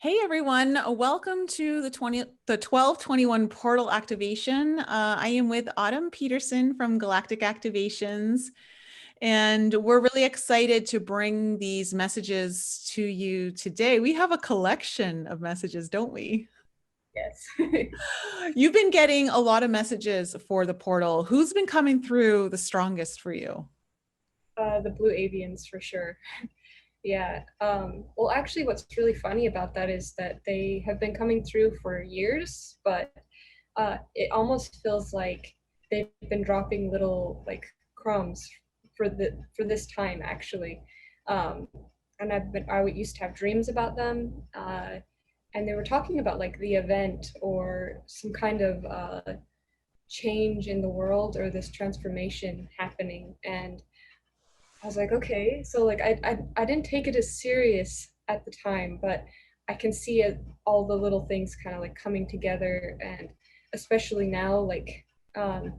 Hey everyone, welcome to the 1221 portal activation. I am with Autumn Peterson from Galactic Activations, and we're really excited to bring these messages to you today. We have a collection of messages, don't we? Yes. You've been getting a lot of messages for the portal. Who's been coming through the strongest for you? The Blue Avians for sure. Yeah. Well, actually, what's really funny about that is that they have been coming through for years, but it almost feels like they've been dropping little like crumbs for this time actually. Um, and I used to have dreams about them, and they were talking about like the event or some kind of change in the world or this transformation happening. And I was like, okay, so like I didn't take it as serious at the time, but I can see it, all the little things kind of like coming together, and especially now, like um,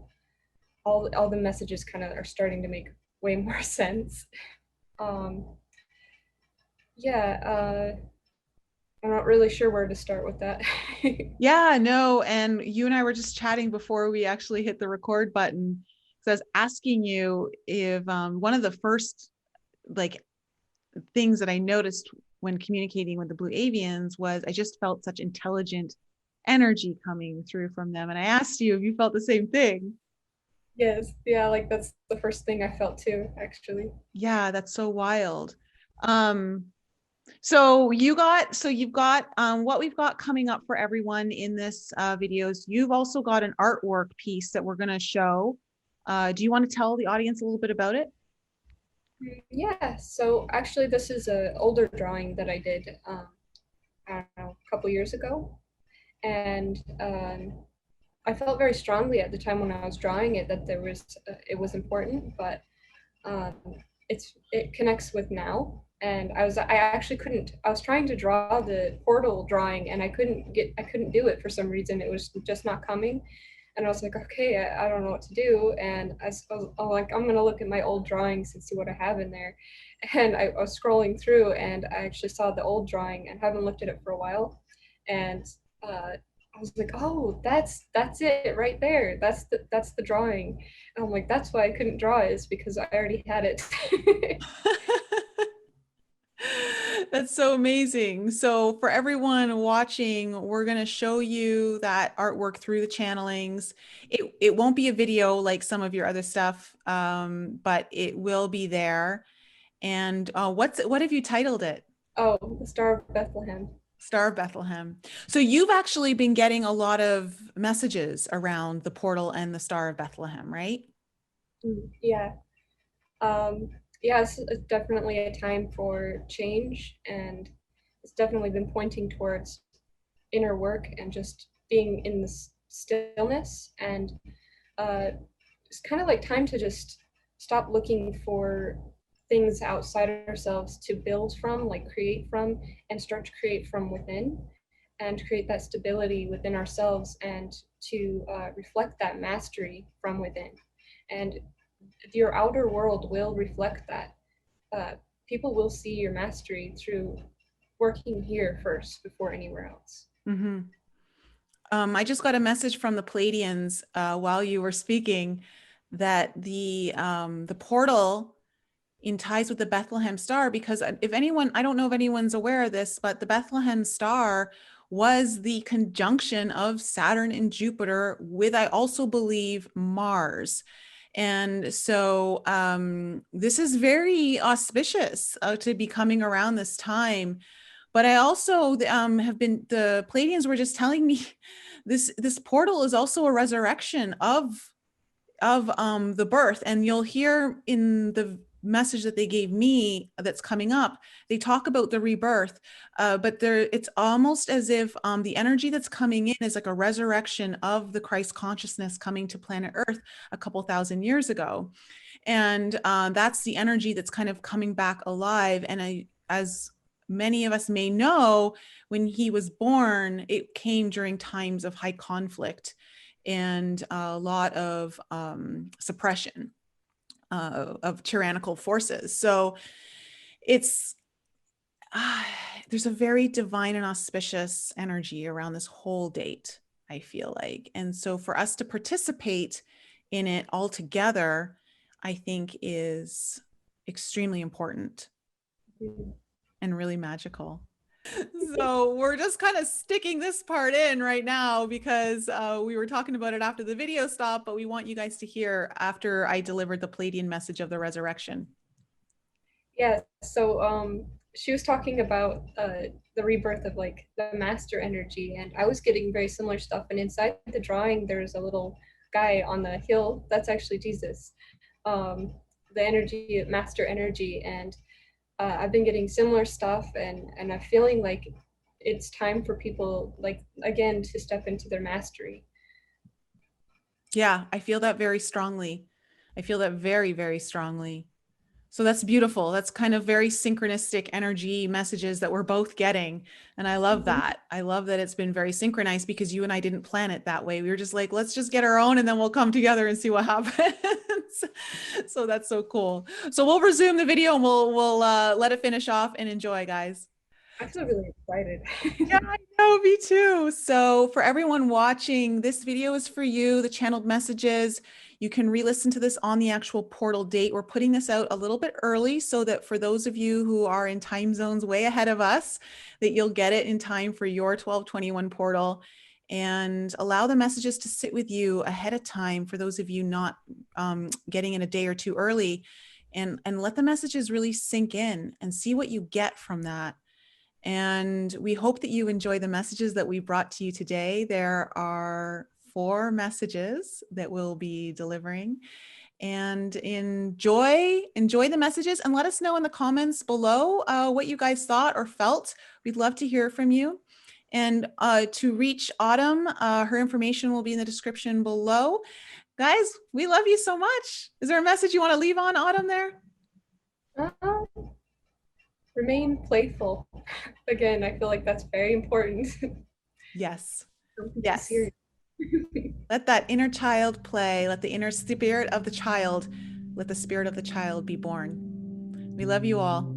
all the messages kind of are starting to make way more sense. Um, yeah, I'm not really sure where to start with that. Yeah, no, and you and I were just chatting before we actually hit the record button. So I was asking you if one of the first like things that I noticed when communicating with the Blue Avians was I just felt such intelligent energy coming through from them. And I asked you if you felt the same thing. Yes, yeah, like that's the first thing I felt too, actually. Yeah, that's so wild. Um, so you've got what we've got coming up for everyone in this videos. You've also got an artwork piece that we're going to show. Do you want to tell the audience a little bit about it? Yeah, so actually, this is an older drawing that I did, I don't know, a couple years ago. And I felt very strongly at the time when I was drawing it that it was important, but um, it connects with now. And I actually couldn't. I was trying to draw the portal drawing, and I couldn't do it for some reason. It was just not coming. And I was like, okay, I don't know what to do. And I'm like, I'm gonna look at my old drawings and see what I have in there. And I was scrolling through, and I actually saw the old drawing and haven't looked at it for a while. And I was like, oh, that's it right there. That's the drawing. And I'm like, that's why I couldn't draw it, is because I already had it. That's so amazing. So for everyone watching, we're going to show you that artwork through the channelings. It won't be a video like some of your other stuff, but it will be there. And what have you titled it? Oh, the Star of Bethlehem. Star of Bethlehem. So you've actually been getting a lot of messages around the portal and the Star of Bethlehem, right? Yeah. Um, yeah, it's definitely a time for change, and it's definitely been pointing towards inner work and just being in this stillness. And uh, it's kind of like time to just stop looking for things outside ourselves to build from, like create from, and start to create from within and create that stability within ourselves, and to reflect that mastery from within. And your outer world will reflect that. People will see your mastery through working here first before anywhere else. Mm-hmm. I just got a message from the Pleiadians while you were speaking that the portal in ties with the Bethlehem star, because if anyone, I don't know if anyone's aware of this, but the Bethlehem star was the conjunction of Saturn and Jupiter with, I also believe, Mars. And so this is very auspicious to be coming around this time. But I also have been, the Pleiadians were just telling me this portal is also a resurrection of the birth. And you'll hear in the message that they gave me that's coming up, they talk about the rebirth, but it's almost as if the energy that's coming in is like a resurrection of the Christ consciousness coming to planet Earth a couple thousand years ago. And that's the energy that's kind of coming back alive. And as many of us may know, when he was born, it came during times of high conflict and a lot of suppression of tyrannical forces. So it's there's a very divine and auspicious energy around this whole date, I feel like. And so for us to participate in it all together, I think is extremely important and really magical. So we're just kind of sticking this part in right now because we were talking about it after the video stopped, but we want you guys to hear after I delivered the Pleiadian message of the resurrection. Yeah, so she was talking about the rebirth of like the master energy, and I was getting very similar stuff. And inside the drawing, there's a little guy on the hill. That's actually Jesus, the energy, master energy. And I've been getting similar stuff, and I'm feeling like it's time for people, like, again, to step into their mastery. Yeah, I feel that very strongly. I feel that very, very strongly. So that's beautiful. That's kind of very synchronistic energy messages that we're both getting. And I love that. I love that it's been very synchronized because you and I didn't plan it that way. We were just like, let's just get our own and then we'll come together and see what happens. So that's so cool. So we'll resume the video and we'll let it finish off and enjoy, guys. I feel really excited. Yeah, I know, me too. So for everyone watching, this video is for you, the channeled messages. You can re-listen to this on the actual portal date. We're putting this out a little bit early so that for those of you who are in time zones way ahead of us, that you'll get it in time for your 1221 portal, and allow the messages to sit with you ahead of time for those of you not getting in a day or two early, and let the messages really sink in and see what you get from that. And we hope that you enjoy the messages that we brought to you today. There are 4 messages that we'll be delivering, and enjoy the messages, and let us know in the comments below what you guys thought or felt. We'd love to hear from you. And to reach Autumn, her information will be in the description below. Guys, we love you so much. Is there a message you want to leave on, Autumn, there? Remain playful. Again, I feel like that's very important. Yes. Yes. Let that inner child play. Let the inner spirit of the child, let the spirit of the child be born. We love you all.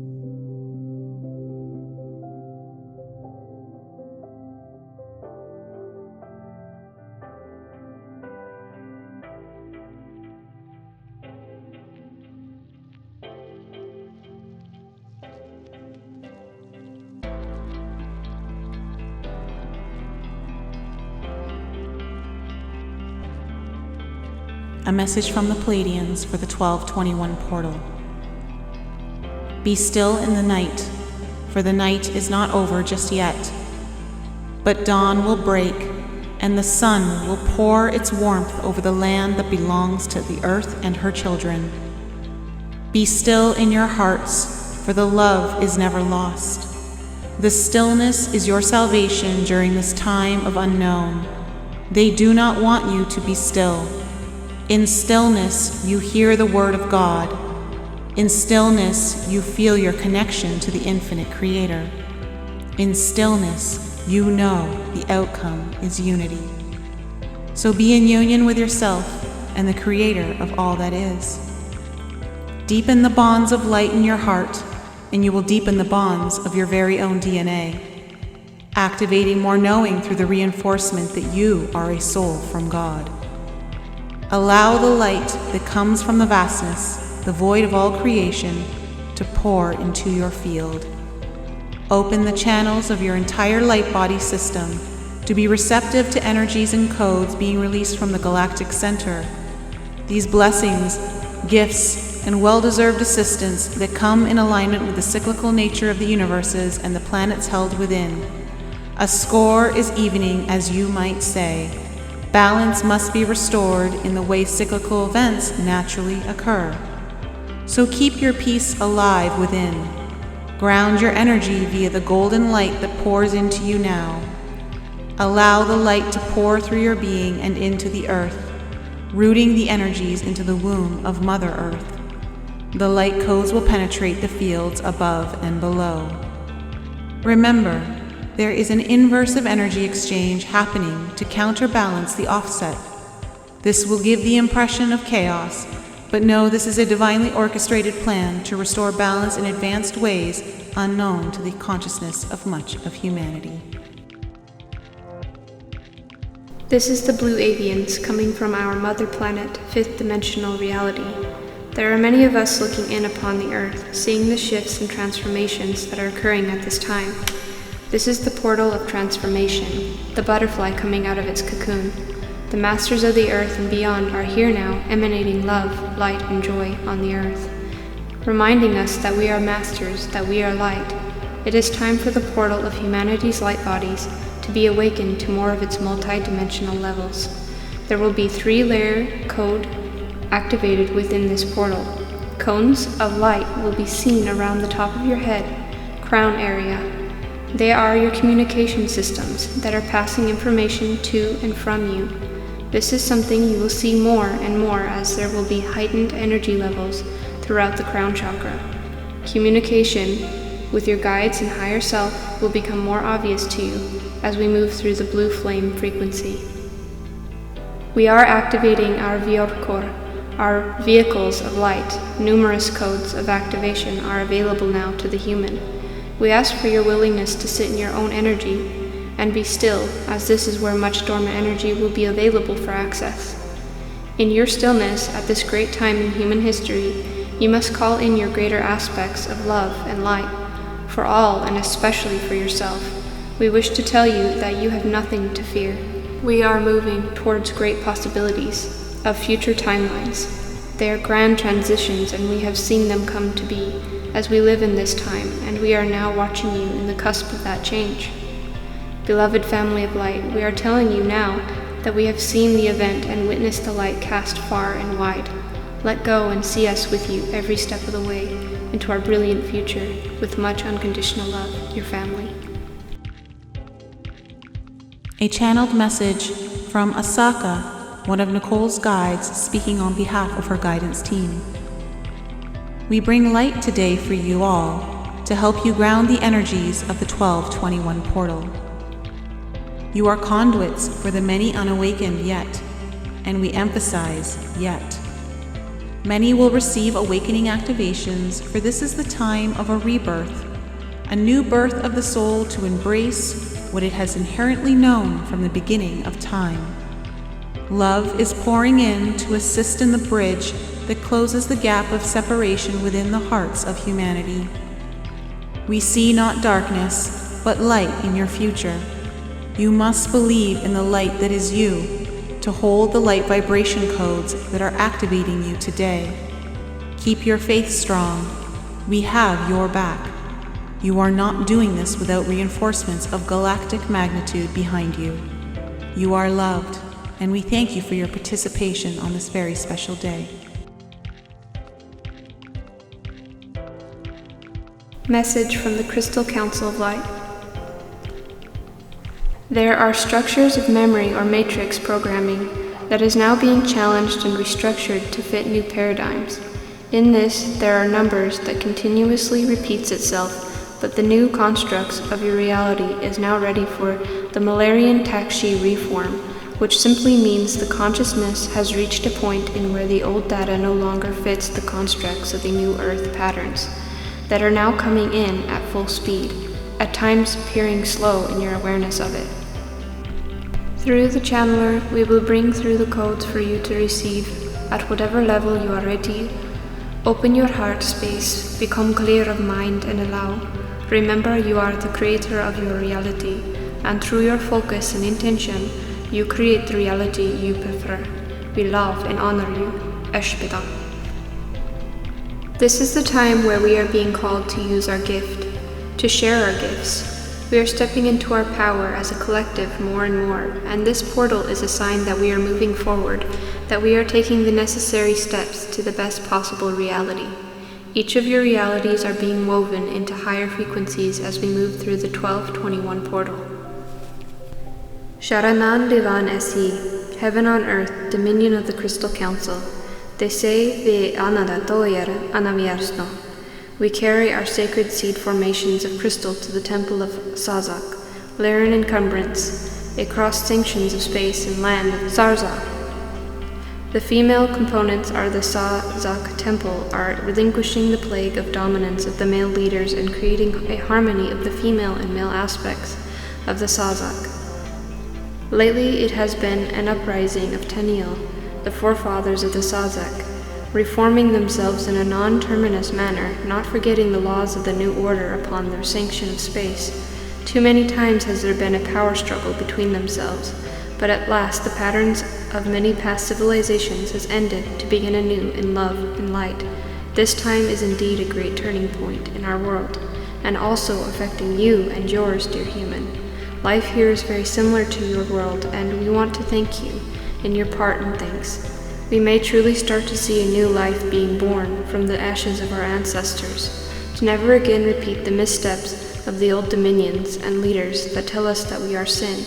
A message from the Pleiadians for the 1221 portal. Be still in the night, for the night is not over just yet. But dawn will break, and the sun will pour its warmth over the land that belongs to the earth and her children. Be still in your hearts, for the love is never lost. The stillness is your salvation during this time of unknown. They do not want you to be still. In stillness, you hear the word of God. In stillness, you feel your connection to the infinite Creator. In stillness, you know the outcome is unity. So be in union with yourself and the Creator of all that is. Deepen the bonds of light in your heart, and you will deepen the bonds of your very own DNA, activating more knowing through the reinforcement that you are a soul from God. Allow the light that comes from the vastness, the void of all creation, to pour into your field. Open the channels of your entire light body system to be receptive to energies and codes being released from the galactic center. These blessings, gifts, and well-deserved assistance that come in alignment with the cyclical nature of the universes and the planets held within. A score is evening, as you might say. Balance must be restored in the way cyclical events naturally occur. So keep your peace alive within. Ground your energy via the golden light that pours into you now. Allow the light to pour through your being and into the earth, rooting the energies into the womb of Mother Earth. The light codes will penetrate the fields above and below. Remember, there is an inverse of energy exchange happening to counterbalance the offset. This will give the impression of chaos, but know this is a divinely orchestrated plan to restore balance in advanced ways unknown to the consciousness of much of humanity. This is the Blue Avians coming from our mother planet, fifth dimensional reality. There are many of us looking in upon the Earth, seeing the shifts and transformations that are occurring at this time. This is the portal of transformation, the butterfly coming out of its cocoon. The masters of the Earth and beyond are here now, emanating love, light, and joy on the Earth, reminding us that we are masters, that we are light. It is time for the portal of humanity's light bodies to be awakened to more of its multi-dimensional levels. There will be 3-layer code activated within this portal. Cones of light will be seen around the top of your head, crown area. They are your communication systems that are passing information to and from you. This is something you will see more and more as there will be heightened energy levels throughout the crown chakra. Communication with your guides and higher self will become more obvious to you as we move through the blue flame frequency. We are activating our Vyorkor, our vehicles of light. Numerous codes of activation are available now to the human. We ask for your willingness to sit in your own energy and be still, as this is where much dormant energy will be available for access. In your stillness, at this great time in human history, you must call in your greater aspects of love and light, for all and especially for yourself. We wish to tell you that you have nothing to fear. We are moving towards great possibilities of future timelines. They are grand transitions, and we have seen them come to be as we live in this time, and we are now watching you in the cusp of that change. Beloved family of light, we are telling you now that we have seen the event and witnessed the light cast far and wide. Let go and see us with you every step of the way into our brilliant future with much unconditional love, your family. A channeled message from Asaka, one of NICOLE'S guides, speaking on behalf of her guidance team. We bring light today for you all to help you ground the energies of the 1221 portal. You are conduits for the many unawakened yet, and we emphasize yet. Many will receive awakening activations, for this is the time of a rebirth, a new birth of the soul to embrace what it has inherently known from the beginning of time. Love is pouring in to assist in the bridge that closes the gap of separation within the hearts of humanity. We see not darkness, but light in your future. You must believe in the light that is you, to hold the light vibration codes that are activating you today. Keep your faith strong. We have your back. You are not doing this without reinforcements of galactic magnitude behind you. You are loved, and we thank you for your participation on this very special day. Message from the Crystal Council of Light. There are structures of memory or matrix programming that is now being challenged and restructured to fit new paradigms. In this, there are numbers that continuously repeats itself, but the new constructs of your reality is now ready for the Malarian Takshi reform, which simply means the consciousness has reached a point in where the old data no longer fits the constructs of the new Earth patterns that are now coming in at full speed, at times appearing slow in your awareness of it. Through the channeler, we will bring through the codes for you to receive at whatever level you are ready. Open your heart space, become clear of mind, and allow. Remember, you are the creator of your reality, and through your focus and intention, you create the reality you prefer. We love and honor you. Eshpida. This is the time where we are being called to use our gift, to share our gifts. We are stepping into our power as a collective more and more, and this portal is a sign that we are moving forward, that we are taking the necessary steps to the best possible reality. Each of your realities are being woven into higher frequencies as we move through the 1221 portal. Sharanan Divan Esi, Heaven on Earth, Dominion of the Crystal Council. They say ve anada toyer anamiarsno. We carry our sacred seed formations of crystal to the temple of Sazak, Laren encumbrance. They cross sanctions of space and land of Zarza. The female components are the Sazak temple, are relinquishing the plague of dominance of the male leaders and creating a harmony of the female and male aspects of the Sazak. Lately it has been an uprising of Tenniel, the forefathers of the Sazak, reforming themselves in a non-terminus manner, not forgetting the laws of the new order upon their sanction of space. Too many times has there been a power struggle between themselves, but at last the patterns of many past civilizations has ended to begin anew in love and light. This time is indeed a great turning point in our world, and also affecting you and yours, dear human. Life here is very similar to your world, and we want to thank you in your part in things. We may truly start to see a new life being born from the ashes of our ancestors, to never again repeat the missteps of the old dominions and leaders that tell us that we are sin.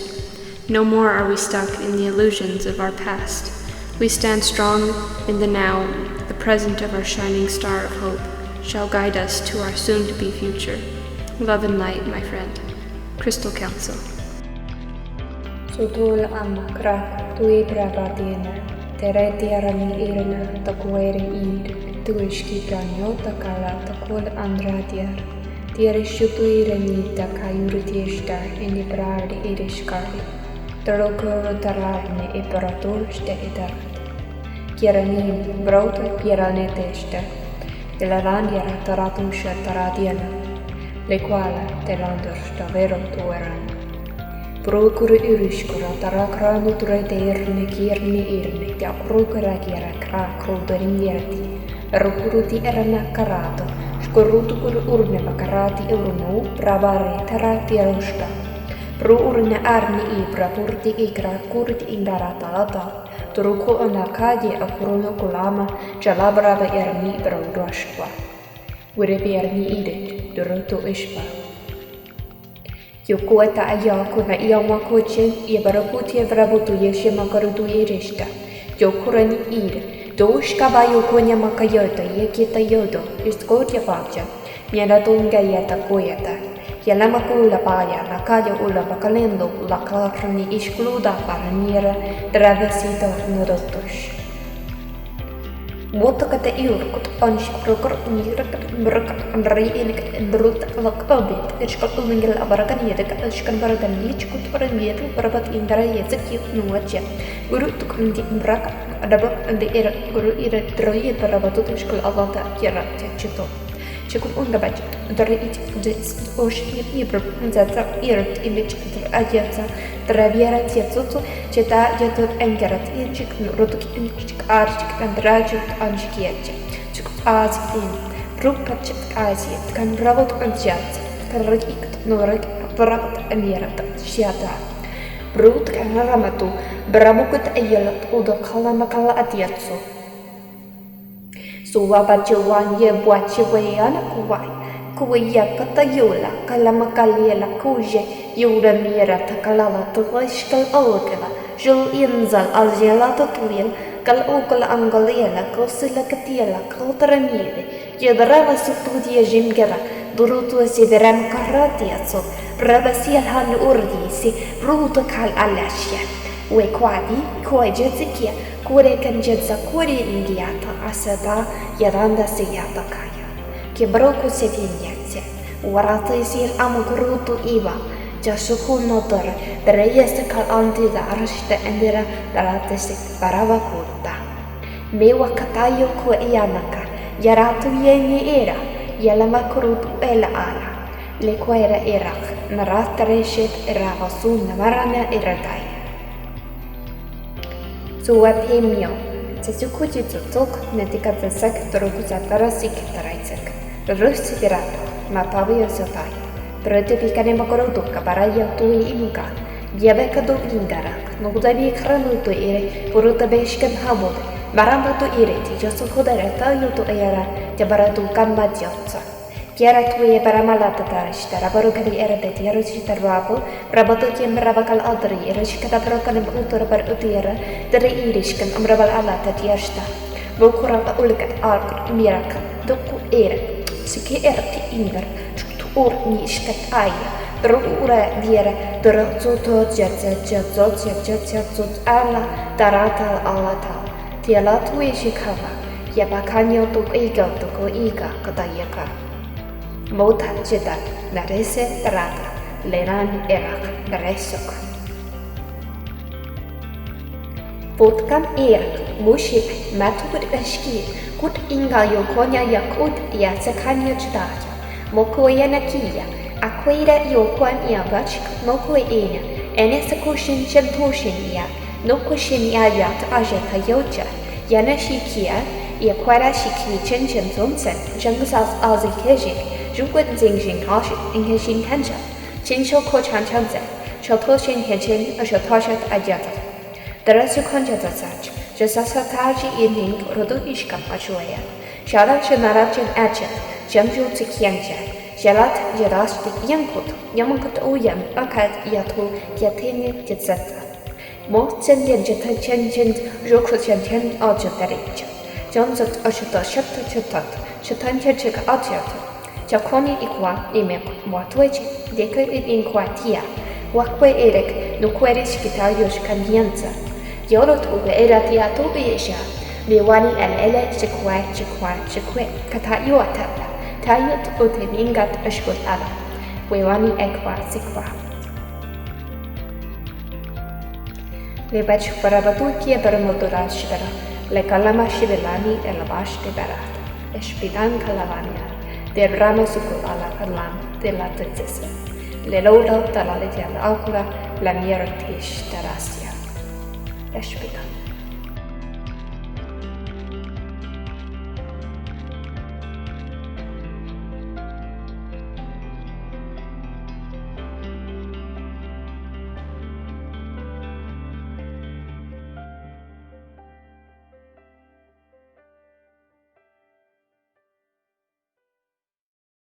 No more are we stuck in the illusions of our past. We stand strong in the now. The present of our shining star of hope shall guide us to our soon-to-be future. Love and light, my friend. Crystal Council. Sutul amakra tui brabatiena, tere tiarani irna takuere id, tuiski pranyo takala takul andradiar, tiere shutu irani takayuritiesta inni brardi irishkari, tarokoro tararne imperatorste edarat. Kieranin brauta piraneteste, delarandiara taratusha taradiana, le quale telandursta vero tueran. Prokuru yriskura tarakranu tureteirne kierni irne ja prokura kiera kra kruutorin vierti. Rukuruti erana karato, skorutukuru urne vakarati urnu pravare tarati alusta. Pro urne arni ibra turti ikra kurti indarata lata. Turuku onakadi akuruno kulama jalabrava erni braudoshkwa. Urebi erni idit, durutu ishpa. Joku eta ajaku na iama kochen ibarakuti vrabutu yeshima karutu irishta. Jokurani ire. Doshka bayu konya makayota yekita yodo iskotia pacha. Miela tunga yeta koyata. Yelama kula paya la kaya ula bakalendo la klakrani iskluda paraniera travesito nurotush. Muuttakate iurkut anshkrokor niirakat mrakat anri inik drut lakabit iskal umingel abarakan yedak iskal barakan lichkut oran yedu barabat indara yezak yuk nuwacha guru tuk ndi mrakat adabak andi era guru ira droye barabatut iskal avata kira chito chikut ungabach dari ich jis osh ibra zata irt imich ajatsa traviera tietsutu cheta yatot engarat inchik nurutuk inchik archik andrajut anchikietche chikut azin rupachet aziet kan bravot anjat kan rakikt nurak parat anirat shiata brut kan ramatu bramukut ayelat udo kalamakala atiatsu Suwa bacawan ye buat cewayana kuwai kata yola kalamakaliela kuje yura mira takalala tuwashkal ogala jul inzal aljela tutuil kal ogala angaliela kosila katiela kaltaramire yedrava sutudia jimgera durutu sideram karatiatso rabasiel han urdisi ruta kal alashya we kwadi kojetsikia kure kanjetsa kure indiata asada yaranda siyata kaya kibroku sevinyatse warata isil amukrutu iva jasuku notor dreyese kal antida arshte endira daratese paravakutta mewa katayo ko ianaka yaratu yenye era yalamakrutu ela ala le kwera irak naratreshet eravasun namarana iradai Suat hemio, tsasukuji tutuk netika tsak trogu zatara sikitaraitsak. Rusi dirata, ma pavio sotai. Trote pikane makorotu kabaraya tui imuka. Giabeka do ingarak, nudabi kranu to ire, puruta beshkan habod. Baramba to ire, tijosu hudareta yuto era, jabaratu kambajotsa. Kiara tui baramalata tarishta, rabarukari era de tiarushita rabu, rabato kiem rabakal adri, irishkata brokan utur bar utira, dari irishkan amrabal alata tiashta. Vokurata ulkat ark mirak, doku era, siki erti ingar, shkut ur nishkat aya, drura diera, drotsuto jatsa ala, darata alata, Tiala tui shikava, yabakanyo tuk ego tuko iga kadayaka. Mota jita, narese rata, leran erak, resok. Vodkan erak, mushik, matukut eshki, kut inga yo konya yakut ya sekanya jidaya. Moko yanakia, aquira yo kwan ya bachik, moko ena, enesakushin chentoshin ya, nokushin ya yat ajata yocha, yanashikia, ya kwara shiki chen chen zonsen, jengsas azikejik, jukut zingjin kashi, ingeshin kancha, chinsho ko chan chanzen, chotoshin hechin, a shotoshat ajata. Darasu konjata sach, jasasataji ining rodo ishkam achuaya, sharat shanarachin achat, jamju tsikyangcha, shalat jaras yankut, yamakut uyam, akat yatu, yatini jitsata. Mo tsendian jata chen chen, jokut chen chen ajataricha. Johnzot ashuta shatta chatat, shatan chachik ajat. Jakoni ikwa imek, mwatwechi, deke inkwa tia, wakwe erek, nukweris kitayos kandianza. Yorot uwe eratia tubiesha, biwani ele chikwe, kata yuatala, tayut uteningat ashkut ala, wewani ekwa sikwa. Lebach barabatu kia baramotura shibera, le kalama shibelani elabash de barat, espidan kalavania, de rama sukul ala kalam de la tetzese, le loda talaletia la alcula, la miertish terasia. Espidan.